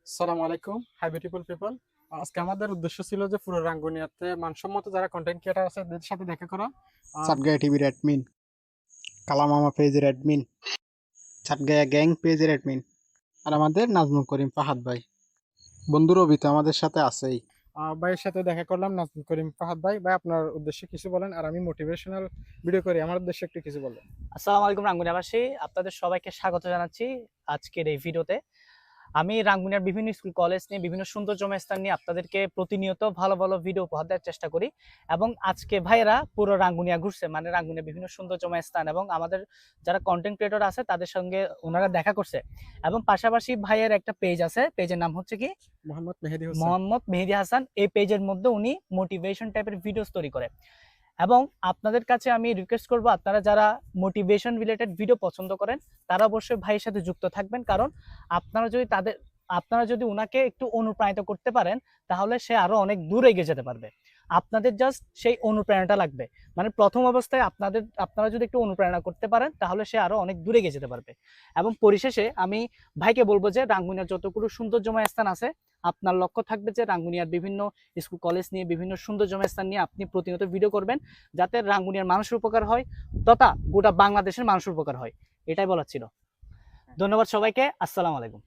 আসসালামু আলাইকুম, hi beautiful people. আজকে আমাদের উদ্দেশ্য ছিল যে পুরো রাঙ্গুনিয়াতে মানসম্মত যারা কন্টেন্ট ক্রিয়েটার আছে তাদের সাথে দেখা করা। চাটগায়া টিভির অ্যাডমিন, কালামামা পেজের অ্যাডমিন, চাটগায়া গ্যাং পেজের অ্যাডমিন, আর আমাদের নাজমুল করিম ফাহাদ ভাই। বন্ধু রবি তো আমাদের সাথে আছেই। ভাইয়ের সাথে দেখা করলাম, নাজমুল করিম ফাহাদ ভাই। ভাই, আপনার উদ্দেশ্যে কিছু বলেন, আর আমি মোটিভেশনাল ভিডিও করি, আমার উদ্দেশ্যে একটু কিছু বলেন। আসসালামু আলাইকুম রাঙ্গুনিয়াবাসী, আপনাদের সবাইকে স্বাগত জানাচ্ছি আজকের এই ভিডিওতে। আমি রাঙ্গুনিয়ার বিভিন্ন স্কুল কলেজ নিয়ে বিভিন্ন সৌন্দর্যময় স্থান নিয়ে আপনাদেরকে প্রতিনিয়ত ভালো ভালো ভিডিও উপহার দেওয়ার চেষ্টা করি। এবং আজকে ভাইয়েরা পুরো রাঙ্গুনিয়া ঘুরছে, মানে রাঙ্গুনিয়া বিভিন্ন সৌন্দর্যময় স্থান এবং আমাদের যারা কন্টেন্ট ক্রিয়েটর আছে তাদের সঙ্গে ওনারা দেখা করছে। এবং পাশাপাশি ভাইয়ের একটা পেজ আছে, পেজের নাম হচ্ছে কি মোহাম্মদ মেহেদী হাসান। এই পেজের মধ্যে উনি মোটিভেশন টাইপের ভিডিওস তৈরি করে। এবং আপনাদের কাছে আমি রিকোয়েস্ট করব, আপনারা যারা মোটিভেশন রিলেটেড ভিডিও পছন্দ করেন তারা অবশ্যই ভাইয়ের সাথে যুক্ত থাকবেন। কারণ আপনারা যদি ওনাকে একটু অনুপ্রাণিত করতে পারেন তাহলে সে আরো অনেক দূর এগিয়ে যেতে পারবে। আপনাদের জাস্ট সেই অনুপ্রেরণাটা লাগবে, মানে প্রথম অবস্থায় আপনারা যদি একটু অনুপ্রেরণা করতে পারেন তাহলে সে আরো অনেক দূরে এগিয়ে যেতে পারবে। এবং পরিশেষে আমি ভাইকে বলবো যে রাঙ্গুনিয়ার যতগুলো সৌন্দর্যময় স্থান আছে, আপনার লক্ষ্য থাকবে যে রাঙ্গুনিয়ার বিভিন্ন স্কুল কলেজ নিয়ে বিভিন্ন সৌন্দর্যময় স্থান নিয়ে আপনি প্রতিনিয়ত ভিডিও করবেন, যাতে রাঙ্গুনিয়ার মানুষের উপকার হয় তথা গোটা বাংলাদেশের মানুষের উপকার হয়। এটাই বলার ছিল। ধন্যবাদ সবাইকে। আসসালামু আলাইকুম।